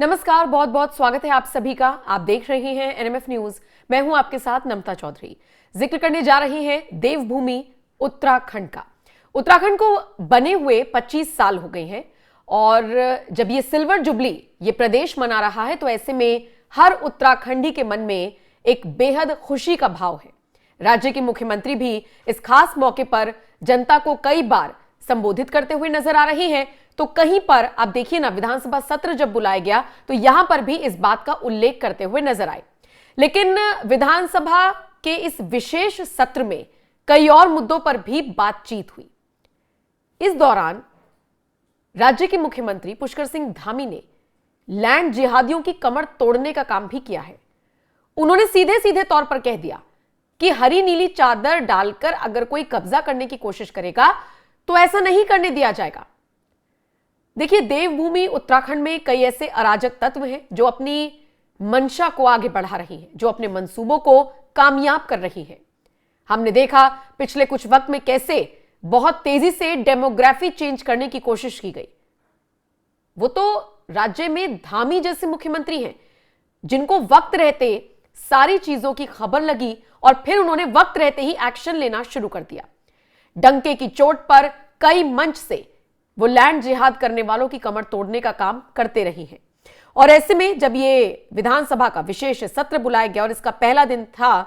नमस्कार, बहुत बहुत स्वागत है आप सभी का। आप देख रहे हैं एनएमएफ न्यूज। मैं हूं आपके साथ नमता चौधरी। जिक्र करने जा रही हैं देवभूमि उत्तराखंड का। उत्तराखंड को बने हुए 25 साल हो गए हैं और जब ये सिल्वर जुबली ये प्रदेश मना रहा है तो ऐसे में हर उत्तराखंडी के मन में एक बेहद खुशी का भाव है। राज्य के मुख्यमंत्री भी इस खास मौके पर जनता को कई बार संबोधित करते हुए नजर आ रही हैं। तो कहीं पर आप देखिए ना, विधानसभा सत्र जब बुलाया गया तो यहां पर भी इस बात का उल्लेख करते हुए नजर आए। लेकिन विधानसभा के इस विशेष सत्र में कई और मुद्दों पर भी बातचीत हुई। इस दौरान राज्य के मुख्यमंत्री पुष्कर सिंह धामी ने लैंड जिहादियों की कमर तोड़ने का काम भी किया है। उन्होंने सीधे सीधे तौर पर कह दिया कि हरी नीली चादर डालकर अगर कोई कब्जा करने की कोशिश करेगा तो ऐसा नहीं करने दिया जाएगा। देखिए, देवभूमि उत्तराखंड में कई ऐसे अराजक तत्व हैं जो अपनी मंशा को आगे बढ़ा रही हैं, जो अपने मंसूबों को कामयाब कर रही हैं। हमने देखा पिछले कुछ वक्त में कैसे बहुत तेजी से डेमोग्राफी चेंज करने की कोशिश की गई। वो तो राज्य में धामी जैसे मुख्यमंत्री हैं जिनको वक्त रहते सारी चीजों की खबर लगी और फिर उन्होंने वक्त रहते ही एक्शन लेना शुरू कर दिया। डंके की चोट पर कई मंच से वो लैंड जिहाद करने वालों की कमर तोड़ने का काम करते रही हैं। और ऐसे में जब ये विधानसभा का विशेष सत्र बुलाया गया और इसका पहला दिन था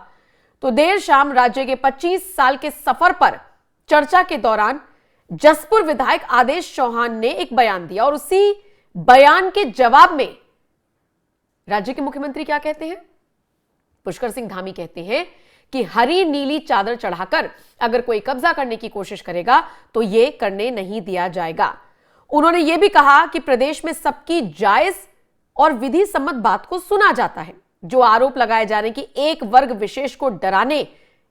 तो देर शाम राज्य के 25 साल के सफर पर चर्चा के दौरान जसपुर विधायक आदेश चौहान ने एक बयान दिया और उसी बयान के जवाब में राज्य के मुख्यमंत्री क्या कहते हैं? पुष्कर सिंह धामी कहते हैं कि हरी नीली चादर चढ़ाकर अगर कोई कब्जा करने की कोशिश करेगा तो यह करने नहीं दिया जाएगा। उन्होंने यह भी कहा कि प्रदेश में सबकी जायज और विधि सम्मत बात को सुना जाता है। जो आरोप लगाए जा रहे हैं कि एक वर्ग विशेष को डराने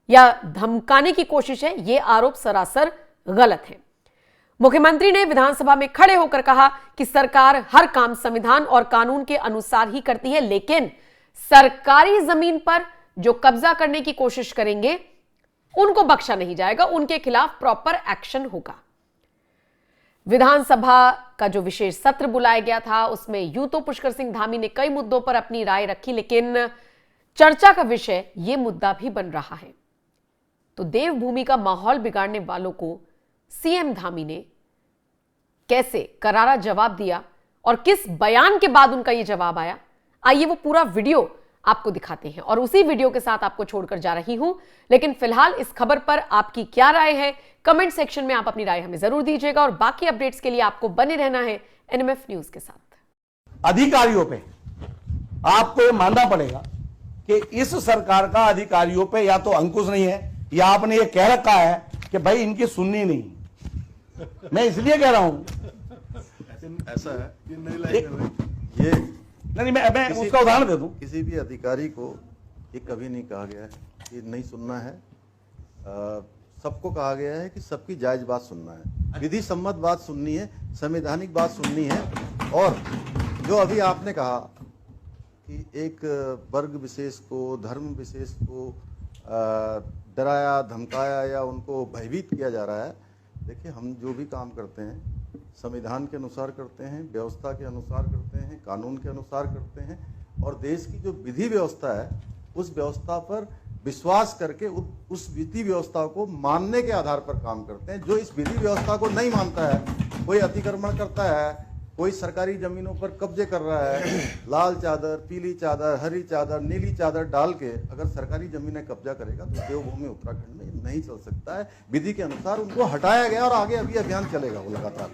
या धमकाने की कोशिश है, यह आरोप सरासर गलत है। मुख्यमंत्री ने विधानसभा में खड़े होकर कहा कि सरकार हर काम संविधान और कानून के अनुसार ही करती है, लेकिन सरकारी जमीन पर जो कब्जा करने की कोशिश करेंगे उनको बख्शा नहीं जाएगा, उनके खिलाफ प्रॉपर एक्शन होगा। विधानसभा का जो विशेष सत्र बुलाया गया था उसमें यूं तो पुष्कर सिंह धामी ने कई मुद्दों पर अपनी राय रखी, लेकिन चर्चा का विषय यह मुद्दा भी बन रहा है। तो देवभूमि का माहौल बिगाड़ने वालों को सीएम धामी ने कैसे करारा जवाब दिया और किस बयान के बाद उनका यह जवाब आया, आइए वो पूरा वीडियो आपको दिखाते हैं और उसी वीडियो के साथ आपको छोड़कर जा रही हूं। लेकिन फिलहाल इस खबर पर आपकी क्या राय है, कमेंट सेक्शन में आप अपनी राय हमें जरूर दीजिएगा और बाकी अपडेट्स के लिए आपको बने रहना है एनएमएफ न्यूज के साथ। अधिकारियों पे आपको ये मानना पड़ेगा कि इस सरकार का अधिकारियों पे या तो अंकुश नहीं है या आपने ये कह रखा है कि भाई इनकी सुननी नहीं। मैं इसलिए कह रहा हूं ऐसा है कि नहीं, ये नहीं, मैं उसका उदाहरण दे दूं। किसी भी अधिकारी को ये कभी नहीं कहा गया है कि नहीं सुनना है। सबको कहा गया है कि सबकी जायज बात सुनना है, विधि सम्मत बात सुननी है, संवैधानिक बात सुननी है। और जो अभी आपने कहा कि एक वर्ग विशेष को, धर्म विशेष को डराया धमकाया या उनको भयभीत किया जा रहा है, देखिए हम जो भी काम करते हैं संविधान के अनुसार करते हैं, व्यवस्था के अनुसार करते हैं, कानून के अनुसार करते हैं और देश की जो विधि व्यवस्था है उस व्यवस्था पर विश्वास करके उस विधि व्यवस्था को मानने के आधार पर काम करते हैं। जो इस विधि व्यवस्था को नहीं मानता है, कोई अतिक्रमण करता है, कोई सरकारी जमीनों पर कब्जे कर रहा है, लाल चादर, पीली चादर, हरी चादर, नीली चादर डाल के अगर सरकारी जमीनें कब्जा करेगा तो देवभूमि उत्तराखंड में नहीं चल सकता है। विधि के अनुसार उनको हटाया गया और आगे अभी अभियान चलेगा वो लगातार।